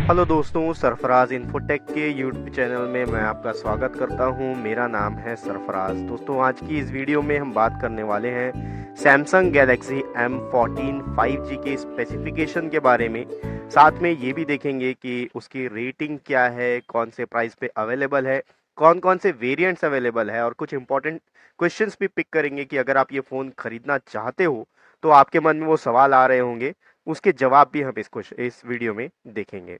Hello दोस्तों, Sarfaraz infotech के YouTube channel में मैं आपका स्वागत करता हूं। मेरा नाम है सरफराज। दोस्तों, आज की इस वीडियो में हम बात करने वाले हैं सैमसंग गैलेक्सी M14 5G के स्पेसिफिकेशन के बारे में। साथ में ये भी देखेंगे कि उसकी रेटिंग क्या है, कौन से प्राइस पे अवेलेबल है, कौन कौन से वेरिएंट्स अवेलेबल है और कुछ इंपॉर्टेंट क्वेश्चंस भी पिक करेंगे कि अगर आप ये फ़ोन खरीदना चाहते हो तो आपके मन में वो सवाल आ रहे होंगे, उसके जवाब भी हम इस वीडियो में देखेंगे।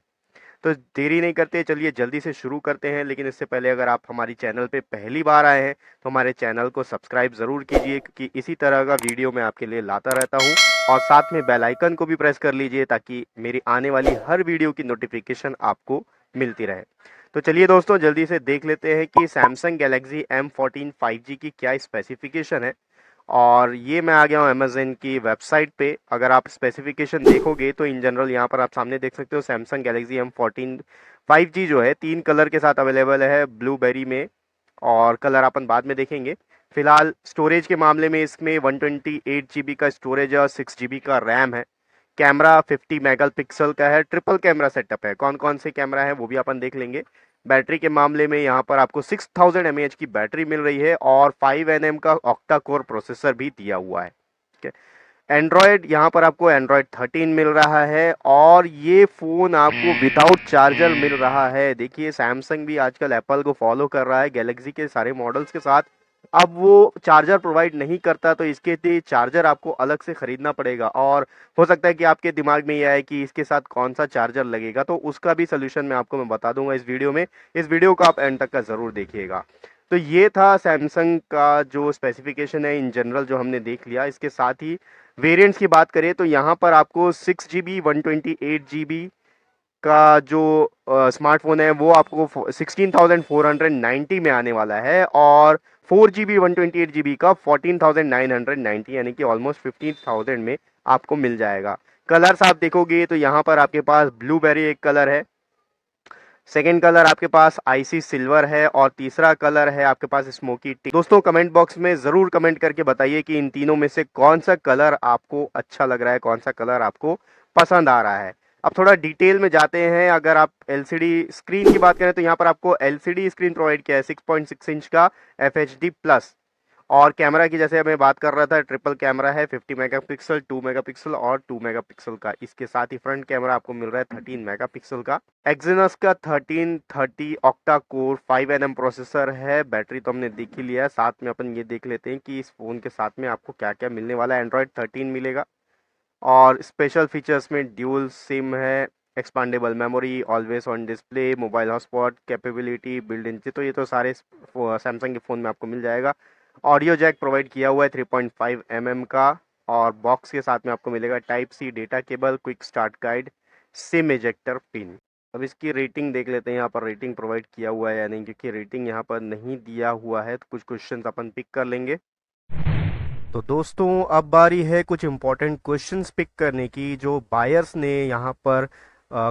तो देरी नहीं करते, चलिए जल्दी से शुरू करते हैं। लेकिन इससे पहले अगर आप हमारी चैनल पे पहली बार आए हैं तो हमारे चैनल को सब्सक्राइब ज़रूर कीजिए, क्योंकि इसी तरह का वीडियो मैं आपके लिए लाता रहता हूं। और साथ में बेल आइकन को भी प्रेस कर लीजिए ताकि मेरी आने वाली हर वीडियो की नोटिफिकेशन आपको मिलती रहे। तो चलिए दोस्तों, जल्दी से देख लेते हैं कि सैमसंग गैलेक्सी M14 5G की क्या स्पेसिफिकेशन है। और ये मैं आ गया हूँ अमेज़न की वेबसाइट पे। अगर आप स्पेसिफिकेशन देखोगे तो इन जनरल यहाँ पर आप सामने देख सकते हो सैमसंग गैलेक्सी M14 5G जो है 3 कलर के साथ अवेलेबल है, ब्लूबेरी में, और कलर अपन बाद में देखेंगे। फिलहाल स्टोरेज के मामले में इसमें 128 GB का स्टोरेज है और 6 GB का रैम है। कैमरा 50 मेगापिक्सल का है, ट्रिपल कैमरा सेटअप है। कौन कौन से कैमरा है वो भी अपन देख लेंगे। बैटरी के मामले में यहाँ पर आपको 6000 mAh की बैटरी मिल रही है और 5nm का ऑक्टा कोर प्रोसेसर भी दिया हुआ है। ठीक है। एंड्रॉयड यहाँ पर आपको एंड्रॉयड 13 मिल रहा है और ये फ़ोन आपको विदाउट चार्जर मिल रहा है। देखिए, सैमसंग भी आजकल एप्पल को फॉलो कर रहा है गैलेक्सी के सारे मॉडल्स के साथ। अब वो चार्जर प्रोवाइड नहीं करता तो इसके लिए चार्जर आपको अलग से खरीदना पड़ेगा। और हो सकता है कि आपके दिमाग में ये आए कि इसके साथ कौन सा चार्जर लगेगा, तो उसका भी सोल्यूशन मैं बता दूंगा इस वीडियो में। इस वीडियो को आप एंड तक का ज़रूर देखिएगा। तो ये था सैमसंग का जो स्पेसिफिकेशन है इन जनरल, जो हमने देख लिया। इसके साथ ही वेरिएंट्स की बात करें तो यहाँ पर आपको 6 GB 128 GB का जो स्मार्टफोन है वो आपको 16,490 में आने वाला है, और 4 GB 128 GB का 14,990, यानी कि ऑलमोस्ट 15,000 में आपको मिल जाएगा। कलर्स आप देखोगे तो यहाँ पर आपके पास ब्लूबेरी एक कलर है, सेकेंड कलर आपके पास आईसी सिल्वर है और तीसरा कलर है आपके पास स्मोकी टी। दोस्तों, कमेंट बॉक्स में ज़रूर कमेंट करके बताइए कि इन तीनों में से कौन सा कलर आपको अच्छा लग रहा है, कौन सा कलर आपको पसंद आ रहा है। अब थोड़ा डिटेल में जाते हैं। अगर आप एलसीडी स्क्रीन की बात करें तो यहाँ पर आपको एलसीडी स्क्रीन प्रोवाइड किया है 6.6 इंच का FHD प्लस। और कैमरा की जैसे मैं बात कर रहा था, ट्रिपल कैमरा है, 50 मेगापिक्सल, 2 मेगापिक्सल और 2 मेगापिक्सल का। इसके साथ ही फ्रंट कैमरा आपको मिल रहा है 13 मेगापिक्सल का। एक्सिनोस का 1330 ऑक्टा कोर 5nm प्रोसेसर है। बैटरी तो हमने देख ही लिया है। साथ में अपन ये देख लेते हैं कि इस फोन के साथ में आपको क्या क्या मिलने वाला है। एंड्रॉयड 13 मिलेगा और स्पेशल फीचर्स में ड्यूल सिम है, expandable memory, always on display, mobile hotspot capability, build in. तो ये तो सारे सैमसंग के फ़ोन में आपको मिल जाएगा। ऑडियो जैक प्रोवाइड किया हुआ है 3.5 mm का, और बॉक्स के साथ में आपको मिलेगा type C data cable, quick start guide, SIM ejector pin. अब इसकी रेटिंग देख लेते हैं। यहाँ पर रेटिंग प्रोवाइड किया हुआ है या नहीं, क्योंकि रेटिंग यहाँ पर नहीं दिया हुआ है तो कुछ क्वेश्चंस अपन पिक कर लेंगे। तो दोस्तों, अब बारी है कुछ इंपॉर्टेंट क्वेश्चंस पिक करने की जो बायर्स ने यहाँ पर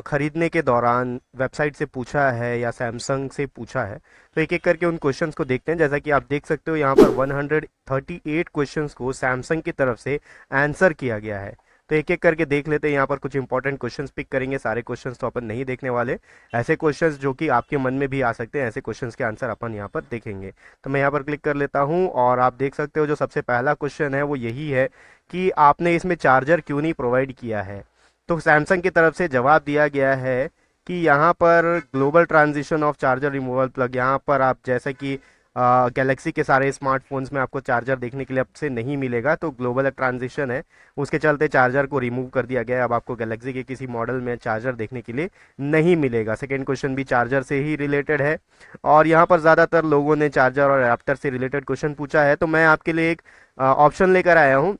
खरीदने के दौरान वेबसाइट से पूछा है या सैमसंग से पूछा है। तो एक एक करके उन क्वेश्चंस को देखते हैं। जैसा कि आप देख सकते हो यहाँ पर 138 क्वेश्चंस को सैमसंग की तरफ से आंसर किया गया है। तो एक एक करके देख लेते हैं। यहाँ पर कुछ इंपॉर्टेंट क्वेश्चंस पिक करेंगे। सारे क्वेश्चंस तो अपन नहीं देखने वाले। ऐसे क्वेश्चंस जो कि आपके मन में भी आ सकते हैं, ऐसे क्वेश्चंस के आंसर अपन यहाँ पर देखेंगे। तो मैं यहाँ पर क्लिक कर लेता हूँ और आप देख सकते हो जो सबसे पहला क्वेश्चन है वो यही है कि आपने इसमें चार्जर क्यों नहीं प्रोवाइड किया है। तो सैमसंग की तरफ से जवाब दिया गया है कि यहाँ पर global transition of charger removal plug, यहाँ पर आप जैसे कि गैलेक्सी के सारे स्मार्टफोन्स में आपको चार्जर देखने के लिए अब से नहीं मिलेगा। तो ग्लोबल ट्रांजिशन है, उसके चलते चार्जर को रिमूव कर दिया गया है। अब आपको गैलेक्सी के किसी मॉडल में चार्जर देखने के लिए नहीं मिलेगा। सेकेंड क्वेश्चन भी चार्जर से ही रिलेटेड है और यहाँ पर ज़्यादातर लोगों ने चार्जर और एडाप्टर से रिलेटेड क्वेश्चन पूछा है। तो मैं आपके लिए एक ऑप्शन लेकर आया हूँ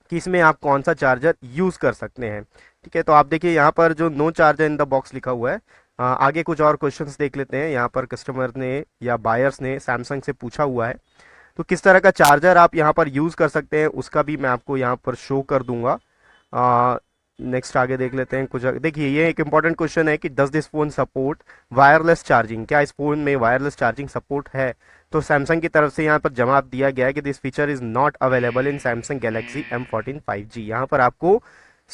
कि इसमें आप कौन सा चार्जर यूज़ कर सकते हैं। ठीक है, तो आप देखिए यहाँ पर जो no charger in the box लिखा हुआ है। आगे कुछ और क्वेश्चंस देख लेते हैं। यहाँ पर कस्टमर ने या बायर्स ने सैमसंग से पूछा हुआ है तो किस तरह का चार्जर आप यहाँ पर यूज़ कर सकते हैं, उसका भी मैं आपको यहाँ पर शो कर दूंगा। नेक्स्ट आगे देख लेते हैं कुछ। देखिए, ये एक इंपॉर्टेंट क्वेश्चन है कि does this phone support wireless charging, क्या इस फोन में वायरलेस चार्जिंग सपोर्ट है। तो सैमसंग की तरफ से यहाँ पर जवाब दिया गया है कि this feature is not available in Samsung Galaxy M14 5G। यहाँ पर आपको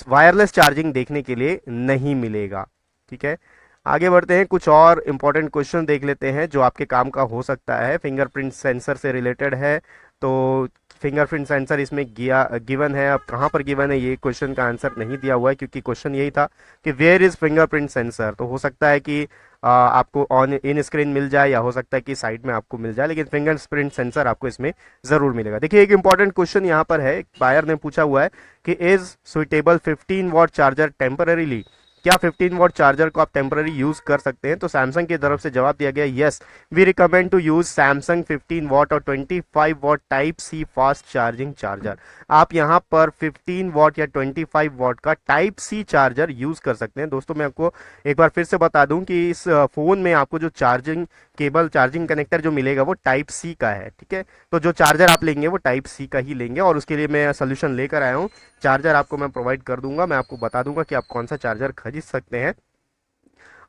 वायरलेस चार्जिंग देखने के लिए नहीं मिलेगा। ठीक है, आगे बढ़ते हैं, कुछ और इम्पोर्टेंट क्वेश्चन देख लेते हैं जो आपके काम का हो सकता है, फिंगरप्रिंट सेंसर से रिलेटेड है। तो फिंगरप्रिंट सेंसर इसमें गिवन है, अब कहाँ पर गिवन है ये क्वेश्चन का आंसर नहीं दिया हुआ है, क्योंकि क्वेश्चन यही था कि वेयर इज फिंगरप्रिंट सेंसर। तो हो सकता है कि आपको ऑन इन स्क्रीन मिल जाए, या हो सकता है कि साइड में आपको मिल जाए, लेकिन फिंगरप्रिंट सेंसर आपको इसमें जरूर मिलेगा। देखिए एक इंपॉर्टेंट क्वेश्चन यहाँ पर है, बायर ने पूछा हुआ है कि is suitable 15 watt charger temporarily, क्या 15 वॉट चार्जर को आप टेम्पररी यूज कर सकते हैं। तो सैमसंग की तरफ से जवाब दिया गया, yes we recommend to use Samsung 15 watt और 25 watt type C fast charging charger. आप यहां पर 15 वॉट या 25 वॉट का टाइप सी चार्जर यूज कर सकते हैं। दोस्तों मैं आपको एक बार फिर से बता दूं कि इस फोन में आपको जो चार्जिंग केबल, चार्जिंग कनेक्टर जो मिलेगा वो टाइप सी का है, ठीक है। तो जो चार्जर आप लेंगे वो टाइप सी का ही लेंगे, और उसके लिए मैं सोल्यूशन लेकर आया हूँ। चार्जर आपको मैं प्रोवाइड कर दूंगा, मैं आपको बता दूंगा कि आप कौन सा चार्जर खरीद सकते हैं।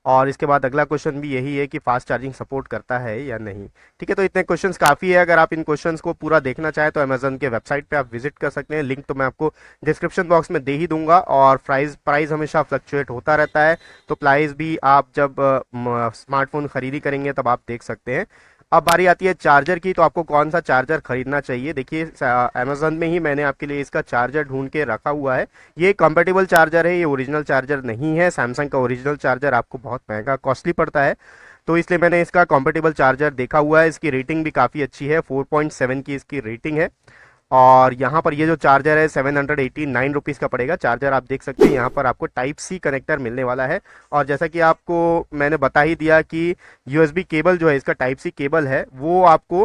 और इसके बाद अगला क्वेश्चन भी यही है कि फास्ट चार्जिंग सपोर्ट करता है या नहीं, ठीक है। तो इतने क्वेश्चंस काफ़ी है, अगर आप इन क्वेश्चंस को पूरा देखना चाहें तो अमेजन के वेबसाइट पे आप विजिट कर सकते हैं, लिंक तो मैं आपको डिस्क्रिप्शन बॉक्स में दे ही दूंगा। और प्राइस हमेशा फ्लक्चुएट होता रहता है, तो प्राइस भी आप जब स्मार्टफोन खरीदी करेंगे तब आप देख सकते हैं। अब बारी आती है चार्जर की, तो आपको कौन सा चार्जर खरीदना चाहिए। देखिए अमेजन में ही मैंने आपके लिए इसका चार्जर ढूंढ के रखा हुआ है। ये कंपेटेबल चार्जर है, ये ओरिजिनल चार्जर नहीं है। सैमसंग का ओरिजिनल चार्जर आपको बहुत महंगा कॉस्टली पड़ता है, तो इसलिए मैंने इसका कंपेटेबल चार्जर देखा हुआ है। इसकी रेटिंग भी काफ़ी अच्छी है, 4.7 की इसकी रेटिंग है। और यहाँ पर ये जो चार्जर है 789 रुपीज़ का पड़ेगा। चार्जर आप देख सकते हैं, यहाँ पर आपको टाइप सी कनेक्टर मिलने वाला है। और जैसा कि आपको मैंने बता ही दिया कि यूएसबी केबल जो है, इसका टाइप सी केबल है, वो आपको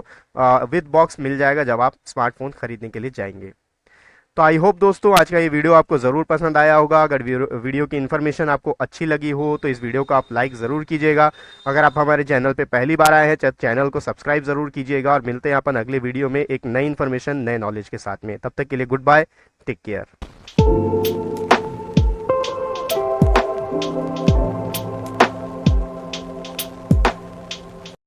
विद बॉक्स मिल जाएगा जब आप स्मार्टफोन खरीदने के लिए जाएंगे। तो आई होप दोस्तों आज का ये वीडियो आपको ज़रूर पसंद आया होगा। अगर वीडियो की इन्फॉर्मेशन आपको अच्छी लगी हो तो इस वीडियो को आप लाइक ज़रूर कीजिएगा। अगर आप हमारे चैनल पे पहली बार आए हैं, चैनल को सब्सक्राइब ज़रूर कीजिएगा। और मिलते हैं अपन अगले वीडियो में एक नई इन्फॉर्मेशन, नए नॉलेज के साथ में। तब तक के लिए गुड बाय, टेक केयर।